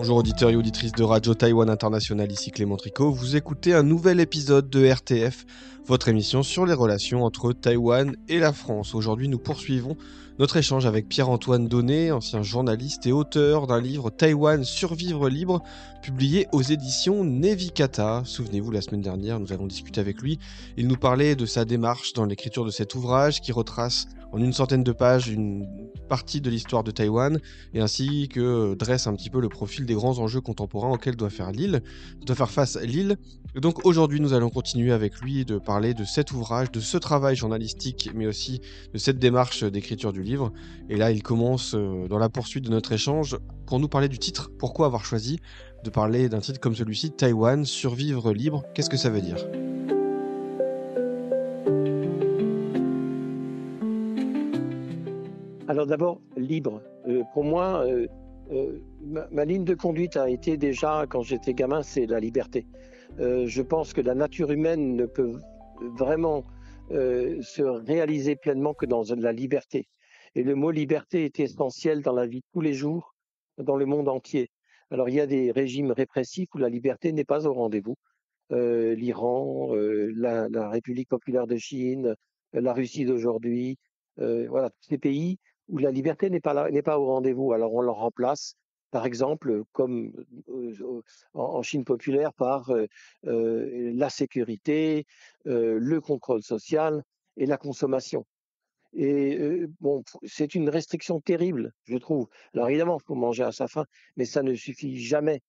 Bonjour auditeurs et auditrices de Radio Taïwan International, ici Clément Tricot. Vous écoutez un nouvel épisode de RTF, votre émission sur les relations entre Taïwan et la France. Aujourd'hui, nous poursuivons notre échange avec Pierre-Antoine Donnet, ancien journaliste et auteur d'un livre Taïwan Survivre libre, publié aux éditions Nevikata. Souvenez-vous, la semaine dernière, nous avons discuté avec lui. Il nous parlait de sa démarche dans l'écriture de cet ouvrage qui retrace en une centaine de pages une partie de l'histoire de Taïwan et ainsi que dresse un petit peu le profil des grands enjeux contemporains auxquels doit faire face l'île. Et donc aujourd'hui, nous allons continuer avec lui de parler de cet ouvrage, de ce travail journalistique, mais aussi de cette démarche d'écriture du livre. Et là, il commence dans la poursuite de notre échange pour nous parler du titre. Pourquoi avoir choisi de parler d'un titre comme celui-ci, Taïwan, Survivre libre? Qu'est-ce que ça veut dire? Alors d'abord, libre. Pour moi, ma ligne de conduite a été déjà, quand j'étais gamin, c'est la liberté. Je pense que la nature humaine ne peut vraiment se réaliser pleinement que dans la liberté. Et le mot liberté est essentiel dans la vie de tous les jours, dans le monde entier. Alors il y a des régimes répressifs où la liberté n'est pas au rendez-vous. L'Iran, la République populaire de Chine, la Russie d'aujourd'hui, voilà, tous ces pays où la liberté n'est pas au rendez-vous. Alors on leur remplace, par exemple, comme en Chine populaire, par la sécurité, le contrôle social et la consommation. Et bon, c'est une restriction terrible, je trouve. Alors évidemment, il faut manger à sa faim, mais ça ne suffit jamais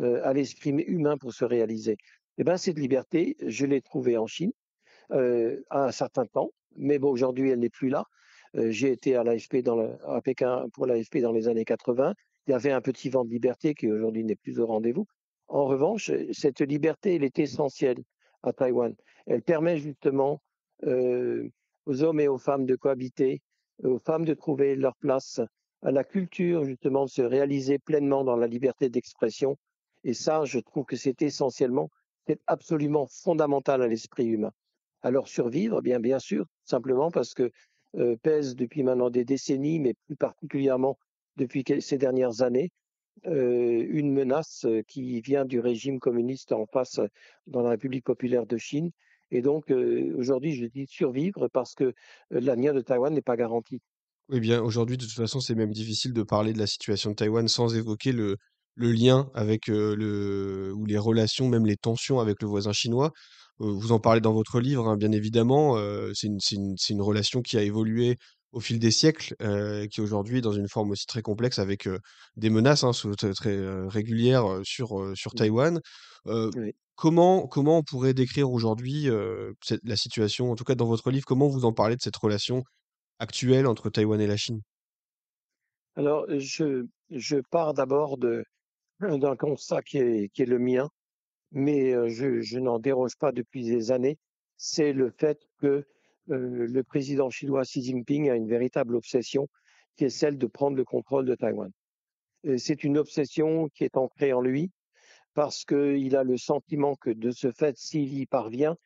à l'esprit humain pour se réaliser. Eh ben, cette liberté, je l'ai trouvée en Chine à un certain temps, mais bon, aujourd'hui, elle n'est plus là. J'ai été à l'AFP à Pékin pour l'AFP dans les années 80. Il y avait un petit vent de liberté qui aujourd'hui n'est plus au rendez-vous. En revanche, cette liberté, elle est essentielle à Taïwan. Elle permet justement euh, aux hommes et aux femmes de cohabiter, aux femmes de trouver leur place, à la culture justement de se réaliser pleinement dans la liberté d'expression. Et ça, je trouve que c'est absolument fondamental à l'esprit humain. Alors survivre, bien sûr, simplement parce que pèse depuis maintenant des décennies, mais plus particulièrement depuis ces dernières années, une menace qui vient du régime communiste en face dans la République populaire de Chine. Et donc aujourd'hui, je dis survivre parce que l'avenir de Taïwan n'est pas garanti. Eh bien, aujourd'hui, de toute façon, c'est même difficile de parler de la situation de Taïwan sans évoquer le lien avec ou les relations, même les tensions avec le voisin chinois. Vous en parlez dans votre livre, hein, bien évidemment. C'est une relation qui a évolué au fil des siècles, qui aujourd'hui est dans une forme aussi très complexe avec des menaces hein, très régulières sur Mm. Taïwan. Euh, Oui. comment on pourrait décrire aujourd'hui la situation, en tout cas dans votre livre, comment vous en parlez de cette relation actuelle entre Taïwan et la Chine? Alors je pars d'abord d'un constat qui est le mien, mais je n'en déroge pas depuis des années, c'est le fait que le président chinois Xi Jinping a une véritable obsession qui est celle de prendre le contrôle de Taïwan. Et c'est une obsession qui est ancrée en lui parce qu'il a le sentiment que de ce fait, s'il y parvient,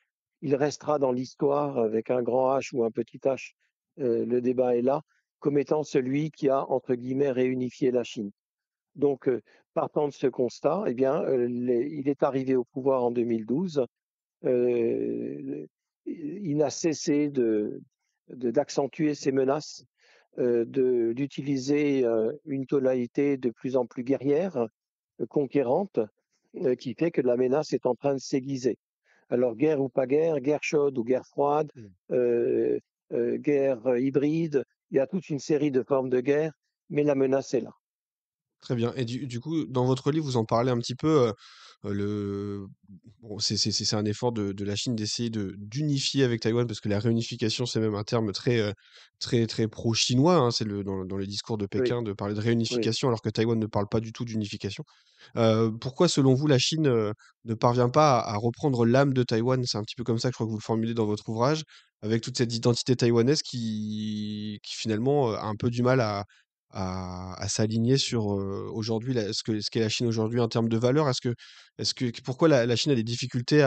il restera dans l'histoire avec un grand H ou un petit H, le débat est là, comme étant celui qui a, entre guillemets, réunifié la Chine. Donc, partant de ce constat, eh bien, il est arrivé au pouvoir en 2012. Euh, il n'a cessé d'accentuer ses menaces, d'utiliser une tonalité de plus en plus guerrière, conquérante, qui fait que la menace est en train de s'aiguiser. Alors, guerre ou pas guerre chaude ou guerre froide, Mm. euh, guerre hybride, il y a toute une série de formes de guerre, mais la menace est là. Très bien. Et du coup, dans votre livre, vous en parlez un petit peu. Bon, c'est un effort de la Chine d'essayer d'unifier avec Taïwan, parce que la réunification, c'est même un terme très pro-chinois, hein, c'est dans les discours de Oui, Pékin de parler de oui. réunification, alors que Taïwan ne parle pas du tout d'unification. Pourquoi, selon vous, la Chine ne parvient pas à reprendre l'âme de Taïwan? C'est un petit peu comme ça que je crois que vous le formulez dans votre ouvrage, avec toute cette identité taïwanaise qui finalement a un peu du mal à s'aligner sur aujourd'hui ce qu'est la Chine aujourd'hui en termes de valeurs. Pourquoi la Chine a des difficultés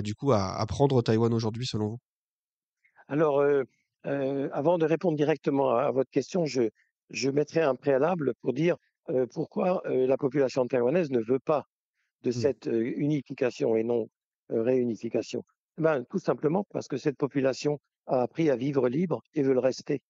du coup à prendre Taïwan aujourd'hui selon vous? Alors, avant de répondre directement à votre question, je mettrai un préalable pour dire pourquoi la population taïwanaise ne veut pas de Mmh. cette unification et non réunification? Ben, tout simplement parce que cette population a appris à vivre libre et veut le rester.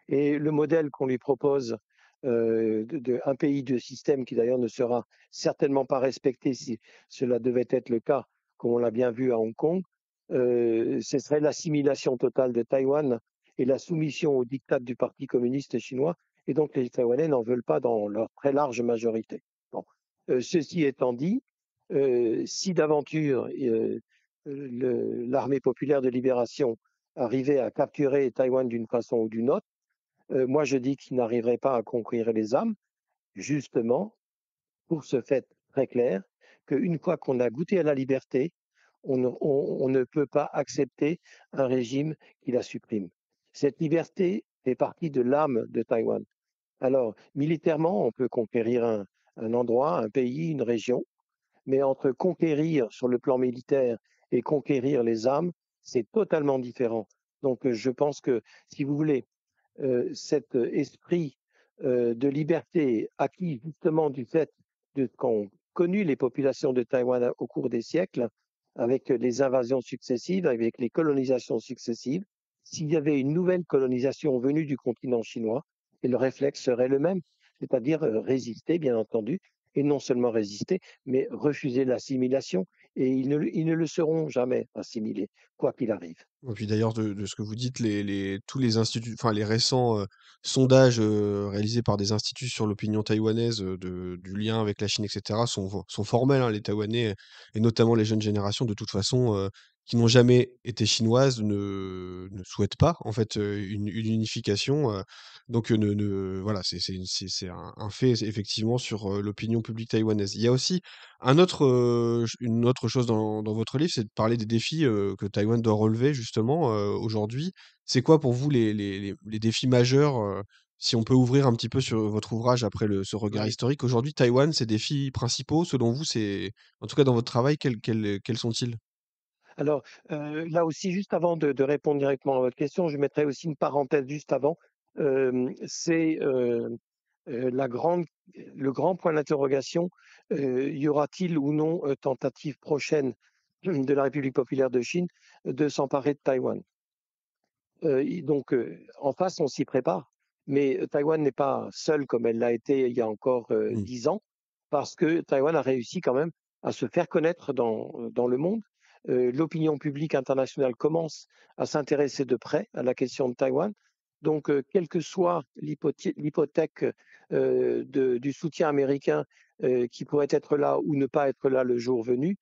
Et le modèle qu'on lui propose, un pays, deux systèmes, qui d'ailleurs ne sera certainement pas respecté si cela devait être le cas, comme on l'a bien vu à Hong Kong, ce serait l'assimilation totale de Taïwan et la soumission au diktat du Parti communiste chinois. Et donc les Taïwanais n'en veulent pas dans leur très large majorité. Bon. Ceci étant dit, si d'aventure l'armée populaire de libération arrivait à capturer Taïwan d'une façon ou d'une autre, moi, je dis qu'il n'arriverait pas à conquérir les âmes, justement, pour ce fait très clair qu'une fois qu'on a goûté à la liberté, on ne peut pas accepter un régime qui la supprime. Cette liberté fait partie de l'âme de Taïwan. Alors, militairement, on peut conquérir un endroit, un pays, une région, mais entre conquérir sur le plan militaire et conquérir les âmes, c'est totalement différent. Donc, je pense que, si vous voulez, cet esprit de liberté acquis justement du fait qu'ont connu les populations de Taïwan au cours des siècles, avec les invasions successives, avec les colonisations successives, s'il y avait une nouvelle colonisation venue du continent chinois, et le réflexe serait le même, c'est-à-dire résister, bien entendu, et non seulement résister, mais refuser l'assimilation, et ils ne le seront jamais assimilés, quoi qu'il arrive. Et puis d'ailleurs de ce que vous dites, tous les instituts, enfin les récents sondages réalisés par des instituts sur l'opinion taïwanaise du lien avec la Chine, etc., sont formels, hein. Les Taïwanais, et notamment les jeunes générations, de toute façon, qui n'ont jamais été chinoises, ne souhaitent pas en fait une unification. Donc voilà, c'est un fait effectivement sur l'opinion publique taïwanaise. Il y a aussi une autre chose dans votre livre, c'est de parler des défis, que Taïwan doit relever justement, aujourd'hui. C'est quoi pour vous les défis majeurs, si on peut ouvrir un petit peu sur votre ouvrage après ce regard Oui. historique? Aujourd'hui, Taïwan, ses défis principaux, selon vous, c'est en tout cas dans votre travail, quels sont-ils? Alors, là aussi, juste avant de répondre directement à votre question, je mettrai aussi une parenthèse juste avant. C'est la grande, le grand point d'interrogation, y aura-t-il ou non tentative prochaine de la République populaire de Chine de s'emparer de Taïwan? Donc, en face, on s'y prépare. Mais Taïwan n'est pas seule comme elle l'a été il y a encore Mmh. 10 ans, parce que Taïwan a réussi quand même à se faire connaître dans le monde. L'opinion publique internationale commence à s'intéresser de près à la question de Taïwan. Donc, quelle que soit l'hypothèque du soutien américain qui pourrait être là ou ne pas être là le jour venu,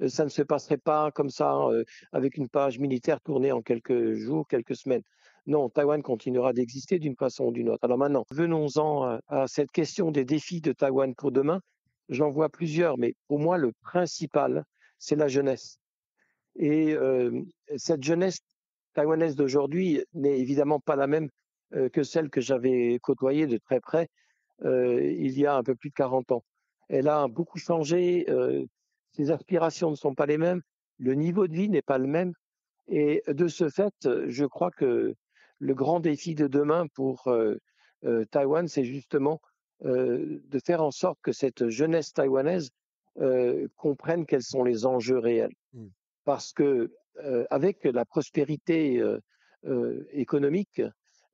ça ne se passerait pas comme ça avec une page militaire tournée en quelques jours, quelques semaines. Non, Taïwan continuera d'exister d'une façon ou d'une autre. Alors maintenant, venons-en à cette question des défis de Taïwan pour demain. J'en vois plusieurs, mais pour moi, le principal, c'est la jeunesse. Et cette jeunesse taïwanaise d'aujourd'hui n'est évidemment pas la même que celle que j'avais côtoyée de très près il y a un peu plus de 40 ans. Elle a beaucoup changé, ses aspirations ne sont pas les mêmes, le niveau de vie n'est pas le même. Et de ce fait, je crois que le grand défi de demain pour Taïwan, c'est justement de faire en sorte que cette jeunesse taïwanaise comprenne quels sont les enjeux réels. Mmh. Parce que avec la prospérité économique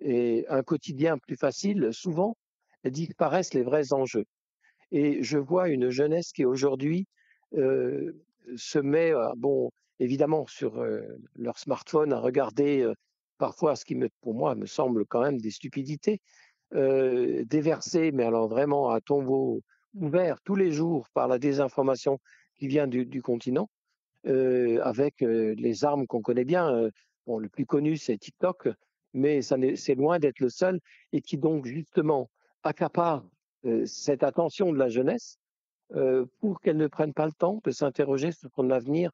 et un quotidien plus facile, souvent disparaissent les vrais enjeux. Et je vois une jeunesse qui aujourd'hui euh, se met, bon, évidemment, sur leur smartphone à regarder parfois ce qui, pour moi, me semble quand même des stupidités, déversées, mais alors vraiment à tombeau ouvert tous les jours par la désinformation qui vient du continent, avec les armes qu'on connaît bien. Bon, le plus connu, c'est TikTok, mais c'est loin d'être le seul, et qui donc justement accapare cette attention de la jeunesse pour qu'elle ne prenne pas le temps de s'interroger sur son avenir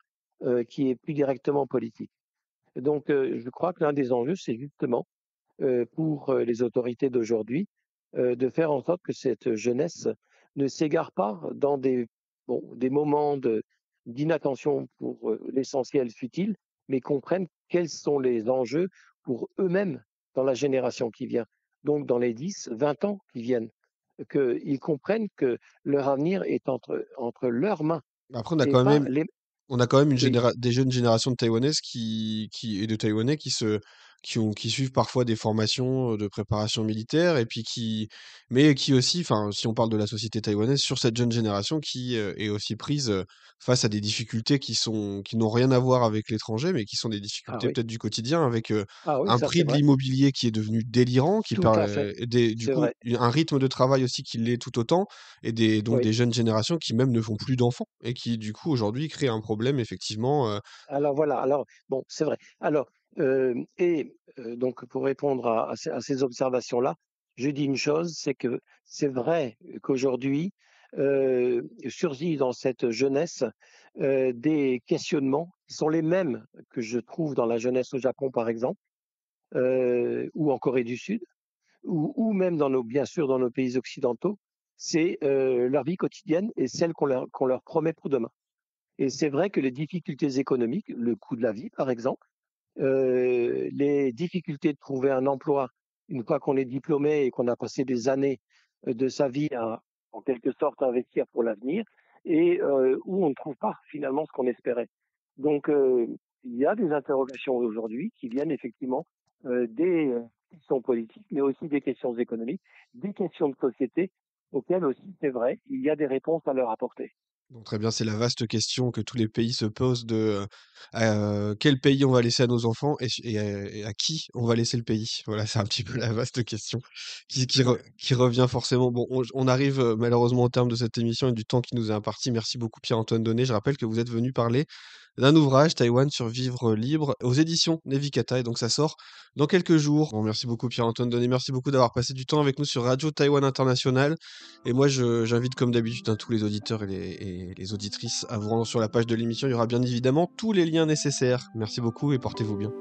qui est plus directement politique. Donc, je crois que l'un des enjeux, c'est justement pour les autorités d'aujourd'hui de faire en sorte que cette jeunesse ne s'égare pas dans des moments d'inattention pour l'essentiel futile, mais comprenne quels sont les enjeux pour eux-mêmes dans la génération qui vient, donc dans les 10, 20 ans qui viennent. qu'ils comprennent que leur avenir est entre leurs mains Après, et pas les... on a quand même Oui, des jeunes générations de Taïwanaises et de Taïwanais qui suivent parfois des formations de préparation militaire et puis mais qui aussi, enfin, si on parle de la société taïwanaise, sur cette jeune génération qui est aussi prise face à des difficultés qui n'ont rien à voir avec l'étranger, mais qui sont des ah difficultés oui, peut-être du quotidien avec ah oui, un ça c'est prix de vrai, l'immobilier qui est devenu délirant, tout à fait, du c'est coup, vrai, un rythme de travail aussi qui l'est tout autant donc oui. des jeunes générations qui même ne font plus d'enfants et qui du coup aujourd'hui créent un problème effectivement, Alors voilà, alors bon, c'est vrai. Alors, donc pour répondre à ces observations-là, je dis une chose, c'est que c'est vrai qu'aujourd'hui, surgit dans cette jeunesse des questionnements qui sont les mêmes que je trouve dans la jeunesse au Japon, par exemple, ou en Corée du Sud, ou même bien sûr dans nos pays occidentaux. C'est leur vie quotidienne et celle qu'on leur promet pour demain. Et c'est vrai que les difficultés économiques, le coût de la vie par exemple, les difficultés de trouver un emploi une fois qu'on est diplômé et qu'on a passé des années de sa vie à, en quelque sorte, investir pour l'avenir, et où on ne trouve pas finalement ce qu'on espérait. Donc, il y a des interrogations aujourd'hui qui viennent effectivement des questions politiques, mais aussi des questions économiques, des questions de société, auxquelles aussi, c'est vrai, il y a des réponses à leur apporter. donc très bien, c'est la vaste question que tous les pays se posent quel pays on va laisser à nos enfants et à qui on va laisser le pays. Voilà, c'est un petit peu la vaste question qui revient forcément. Bon, on arrive malheureusement au terme de cette émission et du temps qui nous est imparti. Merci beaucoup Pierre-Antoine Donnet. Je rappelle que vous êtes venu parler d'un ouvrage, Taïwan Survivre libre, aux éditions Nevikata, et donc ça sort dans quelques jours. Bon, merci beaucoup Pierre-Antoine Donnet, merci beaucoup d'avoir passé du temps avec nous sur Radio Taïwan International. Et moi, j'invite comme d'habitude tous les auditeurs et les auditrices à vous rendre sur la page de l'émission. Il y aura bien évidemment tous les liens nécessaires. Merci beaucoup et portez-vous bien.